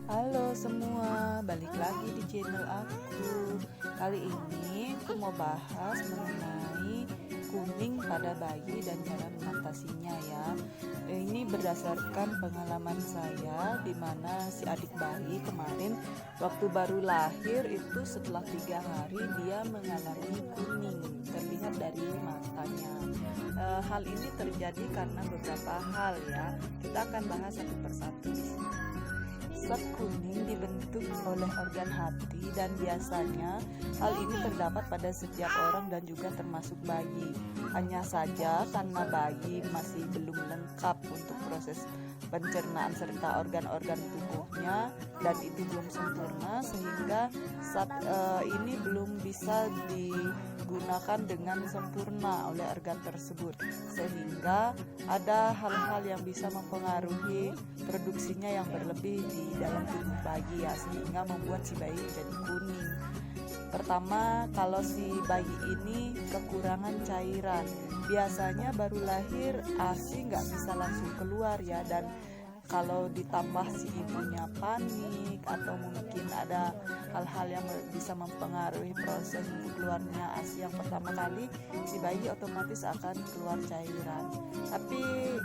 Halo semua, balik lagi di channel aku. Kali ini aku mau bahas mengenai kuning pada bayi dan cara mengatasinya ya. Ini berdasarkan pengalaman saya, di mana si adik bayi kemarin waktu baru lahir itu setelah 3 hari dia mengalami kuning terlihat dari matanya. Hal ini terjadi karena beberapa hal ya. Kita akan bahas satu persatu di sini. Zat kuning dibentuk oleh organ hati dan biasanya hal ini terdapat pada setiap orang dan juga termasuk bayi. Hanya saja karena bayi masih belum lengkap untuk proses pencernaan serta organ-organ tubuhnya dan itu belum sempurna sehingga zat ini belum bisa digunakan dengan sempurna oleh organ tersebut, sehingga ada hal-hal yang bisa mempengaruhi produksinya yang berlebih di dalam tubuh bayi ya, sehingga membuat si bayi menjadi kuning. Pertama, kalau si bayi ini kekurangan cairan, biasanya baru lahir ASI nggak bisa langsung keluar ya, dan kalau ditambah si ibunya panik atau mungkin ada hal-hal yang bisa mempengaruhi proses keluarnya ASI yang pertama kali, si bayi otomatis akan keluar cairan. Tapi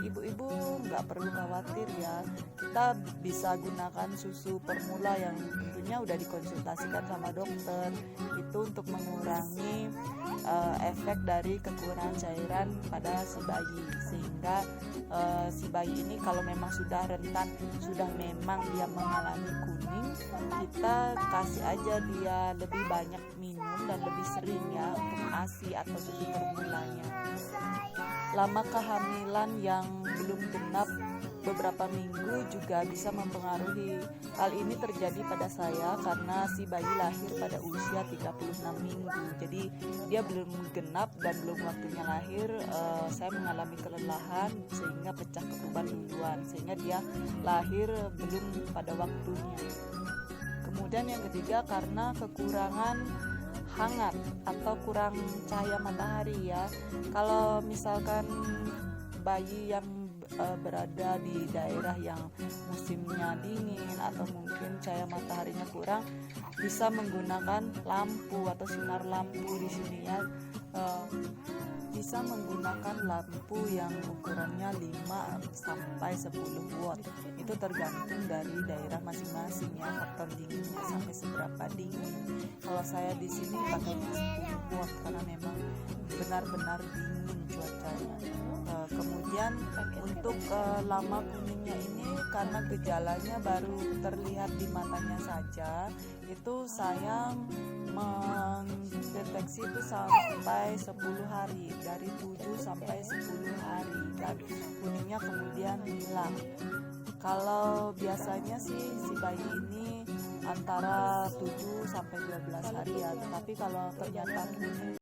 ibu-ibu nggak perlu khawatir ya, kita bisa gunakan susu formula yang tentunya udah dikonsultasikan sama dokter, itu untuk mengurangi efek dari kekurangan cairan pada si bayi, sehingga si bayi ini kalau memang sudah rentan, sudah memang dia mengalami kuning, kita kasih aja dia lebih banyak minum dan lebih sering ya untuk ASI atau susu formulanya. Lama kehamilan yang belum genap beberapa minggu juga bisa mempengaruhi. Hal ini terjadi pada saya karena si bayi lahir pada usia 36 minggu. Jadi dia belum genap dan belum waktunya lahir. Saya mengalami kelelahan sehingga pecah ketuban duluan, sehingga dia lahir belum pada waktunya. Kemudian yang ketiga karena kekurangan hangat atau kurang cahaya matahari ya. Kalau misalkan bayi yang berada di daerah yang musimnya dingin atau mungkin cahaya mataharinya kurang, bisa menggunakan lampu atau sinar lampu di sini ya. Bisa menggunakan lampu yang ukurannya 5 sampai 10 watt. Itu tergantung dari daerah masing-masing ya, faktor dinginnya sampai seberapa dingin. Kalau saya di sini pakai 10 watt karena memang benar-benar dingin cuacanya. Kemudian untuk lama kuningnya ini karena gejalanya baru terlihat di matanya saja, itu saya mendeteksi itu sampai 10 hari, dari 7 sampai 10 hari, dan kuningnya kemudian hilang. Kalau biasanya sih si bayi ini antara 7 sampai 12 hari ya, tetapi kalau ternyata kuning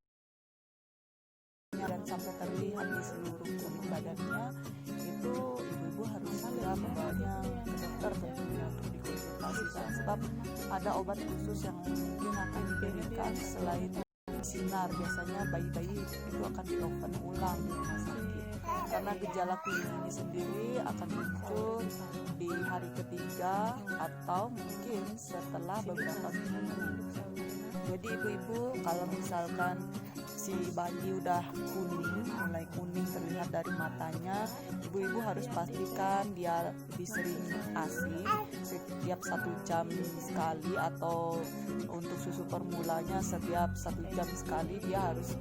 dan sampai terlihat di seluruh kulit badannya, itu ibu-ibu harus segera membawanya ke dokter tentunya untuk dikonsultasikan, sebab ada obat khusus yang mungkin akan diberikan selain sinar. Biasanya bayi-bayi itu akan di-oven ulang di rumah sakit karena gejala kuning ini sendiri akan muncul di hari ketiga atau mungkin setelah beberapa minggu. Jadi ibu-ibu kalau misalkan si bayi udah kuning, mulai kuning terlihat dari matanya, ibu-ibu harus pastikan dia lebih sering ASI setiap 1 jam sekali, atau untuk susu formulanya setiap 1 jam sekali dia harus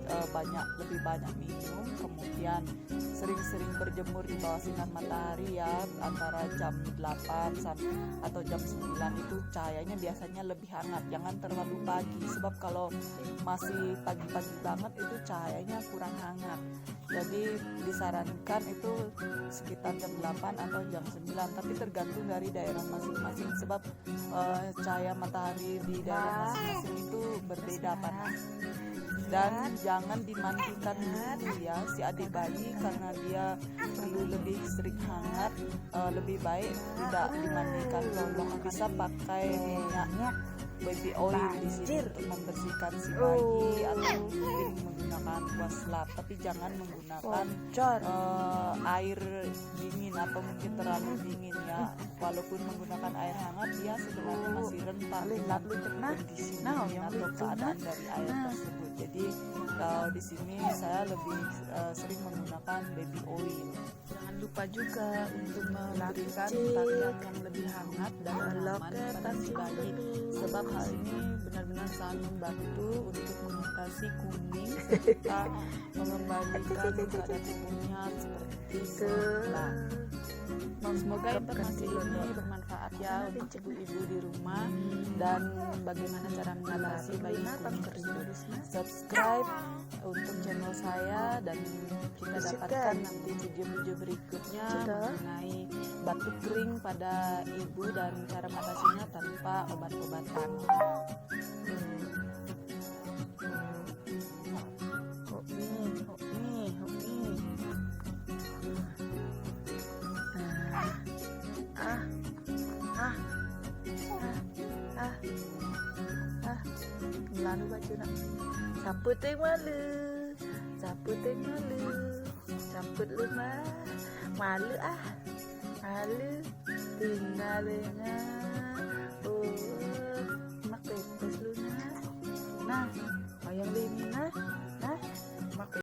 lebih banyak minum. Kemudian sering-sering berjemur di bawah sinar matahari ya, antara jam 8 atau jam 9 itu cahayanya biasanya lebih hangat, jangan terlalu pagi, sebab kalau masih pagi-pagi banget itu cahayanya kurang hangat. Jadi disarankan itu sekitar jam 8 atau jam 9, tapi tergantung dari daerah masing-masing, sebab cahaya matahari di daerah masing-masing itu berbeda panas. Dan jangan dimandikan dulu ya si adik bayi, karena dia perlu lebih sering hangat. Lebih baik tidak dimandikan dulu, bisa pakai minyak baby oil di sini untuk membersihkan si bayi, atau mungkin menggunakan washcloth, tapi jangan menggunakan air dingin atau mungkin terlalu dingin ya. Walaupun menggunakan air hangat dia sebenarnya masih rentan dengan kondisinya atau keadaan dari air tersebut. Jadi kalau di sini saya lebih sering menggunakan baby oil. Jangan lupa juga untuk memberikan pakaian yang lebih hangat dan nyaman pada si bayi, sebab hal ini benar-benar sangat membantu untuk mengatasi kuning serta mengembalikan keadaan tubuhnya seperti semula. Semoga informasi ini bermanfaat ya untuk ibu-ibu di rumah dan bagaimana cara mengatasi bayi kuning tersebut. Subscribe untuk channel saya dan kita dapatkan nanti video-video berikutnya mengenai batuk kering pada ibu dan cara mengatasinya tanpa obat-obatan. Lalu baca nak siapa teng malu camput lu malu malu tinggal dengan